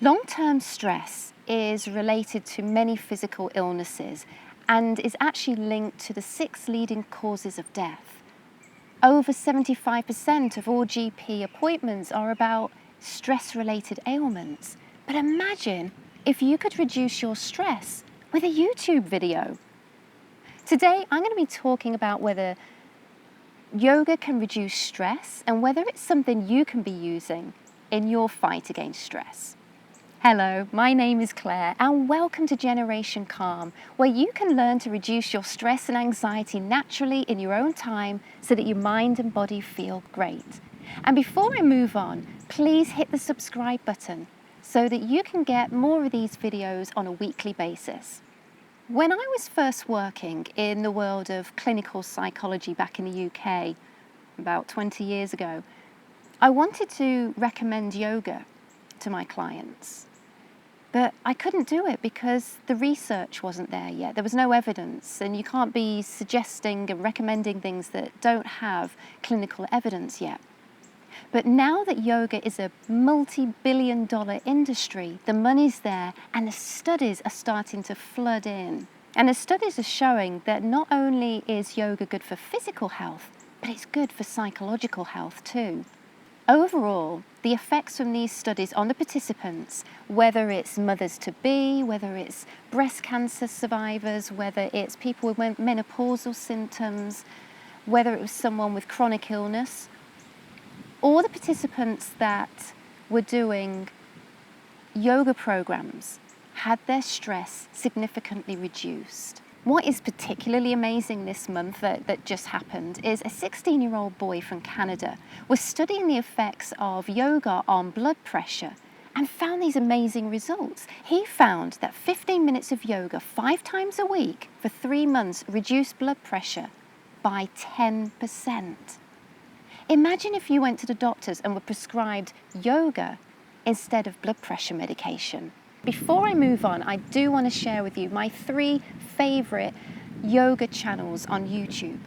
Long-term stress is related to many physical illnesses and is actually linked to the 6 leading causes of death. Over 75% of all GP appointments are about stress-related ailments. But imagine if you could reduce your stress with a YouTube video. Today, I'm going to be talking about whether yoga can reduce stress and whether it's something you can be using in your fight against stress. Hello, my name is Claire and welcome to Generation Calm, where you can learn to reduce your stress and anxiety naturally in your own time so that your mind and body feel great. And before I move on, please hit the subscribe button so that you can get more of these videos on a weekly basis. When I was first working in the world of clinical psychology back in the UK, about 20 years ago, I wanted to recommend yoga to my clients. But I couldn't do it because the research wasn't there yet. There was no evidence, and you can't be suggesting and recommending things that don't have clinical evidence yet. But now that yoga is a multi-billion-dollar industry, the money's there and the studies are starting to flood in. And the studies are showing that not only is yoga good for physical health, but it's good for psychological health too. Overall, the effects from these studies on the participants, whether it's mothers-to-be, whether it's breast cancer survivors, whether it's people with menopausal symptoms, whether it was someone with chronic illness, all the participants that were doing yoga programs had their stress significantly reduced. What is particularly amazing this month that just happened is a 16-year-old boy from Canada was studying the effects of yoga on blood pressure and found these amazing results. He found that 15 minutes of yoga 5 times a week for 3 months reduced blood pressure by 10%. Imagine if you went to the doctors and were prescribed yoga instead of blood pressure medication. Before I move on, I do want to share with you my 3 favorite yoga channels on YouTube.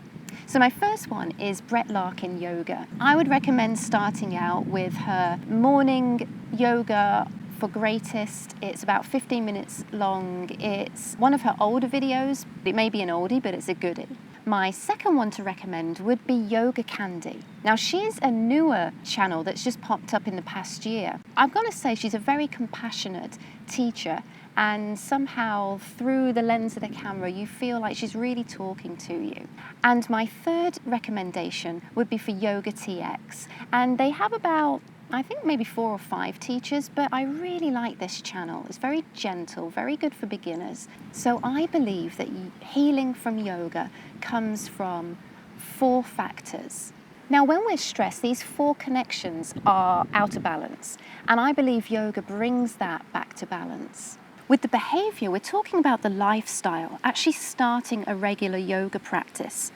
So my first one is Brett Larkin Yoga. I would recommend starting out with her morning yoga for greatest. It's about 15 minutes long. It's one of her older videos. It may be an oldie, but it's a goodie. My second one to recommend would be Yoga Candy. Now, she's a newer channel that's just popped up in the past year. I've got to say she's a very compassionate teacher, and somehow through the lens of the camera you feel like she's really talking to you. And my third recommendation would be for Yoga TX, and they have about I think maybe 4 or 5 teachers, but I really like this channel. It's very gentle, very good for beginners. So I believe that healing from yoga comes from 4 factors. Now, when we're stressed, these 4 connections are out of balance, and I believe yoga brings that back to balance. With the behavior, we're talking about the lifestyle, actually starting a regular yoga practice.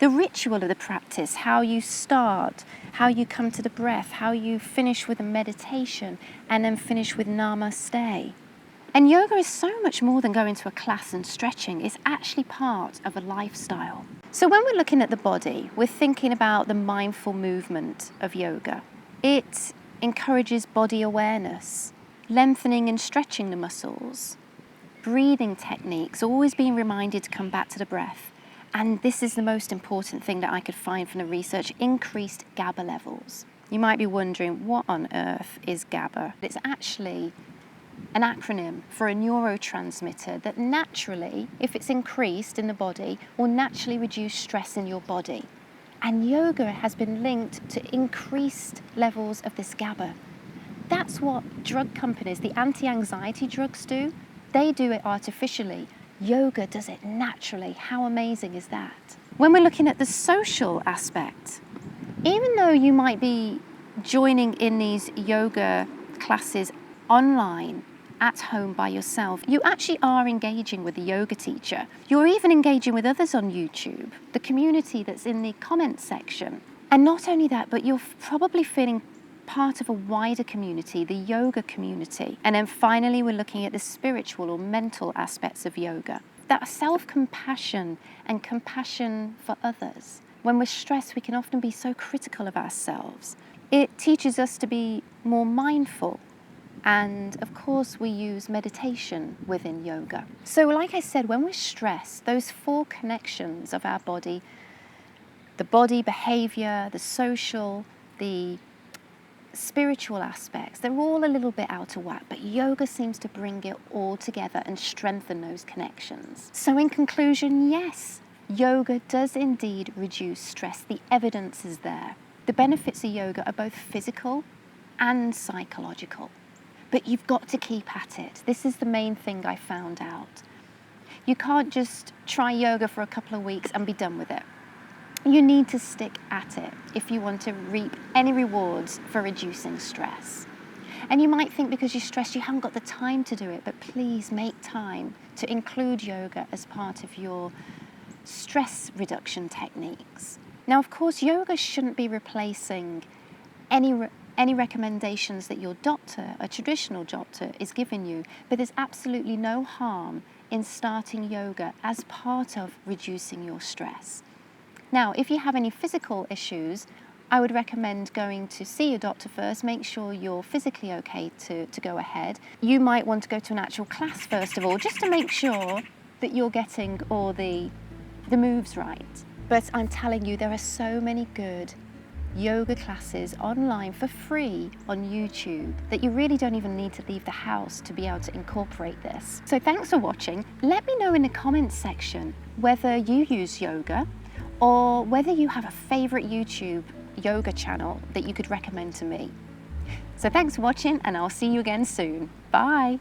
The ritual of the practice, how you start, how you come to the breath, how you finish with a meditation, and then finish with namaste. And yoga is so much more than going to a class and stretching. It's actually part of a lifestyle. So when we're looking at the body, we're thinking about the mindful movement of yoga. It encourages body awareness, lengthening and stretching the muscles, breathing techniques, always being reminded to come back to the breath. And this is the most important thing that I could find from the research, increased Gaba levels. You might be wondering, what on earth is Gaba? It's actually an acronym for a neurotransmitter that naturally, if it's increased in the body, will naturally reduce stress in your body. And yoga has been linked to increased levels of this Gaba. That's what drug companies, the anti-anxiety drugs do. They do it artificially. Yoga does it naturally. How amazing is that? When we're looking at the social aspect, even though you might be joining in these yoga classes online, at home by yourself, you actually are engaging with the yoga teacher. You're even engaging with others on YouTube, the community that's in the comments section. And not only that, but you're probably feeling part of a wider community, the yoga community. And then finally, we're looking at the spiritual or mental aspects of yoga. That self-compassion and compassion for others. When we're stressed, we can often be so critical of ourselves. It teaches us to be more mindful, And of course, we use meditation within yoga. So like I said, when we're stressed, those 4 connections of our body, the body, behavior, the social, the spiritual aspects, they're all a little bit out of whack, but yoga seems to bring it all together and strengthen those connections. So in conclusion, yes, yoga does indeed reduce stress. The evidence is there. The benefits of yoga are both physical and psychological, but you've got to keep at it. This is the main thing I found out. You can't just try yoga for a couple of weeks and be done with it. You need to stick at it if you want to reap any rewards for reducing stress. And you might think because you're stressed you haven't got the time to do it, but please make time to include yoga as part of your stress reduction techniques. Now, of course, yoga shouldn't be replacing any recommendations that your doctor, a traditional doctor, is giving you, but there's absolutely no harm in starting yoga as part of reducing your stress. Now, if you have any physical issues, I would recommend going to see your doctor first, make sure you're physically okay to go ahead. You might want to go to an actual class first of all, just to make sure that you're getting all the moves right. But I'm telling you, there are so many good yoga classes online for free on YouTube that you really don't even need to leave the house to be able to incorporate this. So thanks for watching. Let me know in the comments section whether you use yoga or whether you have a favorite YouTube yoga channel that you could recommend to me. So thanks for watching, and I'll see you again soon. Bye.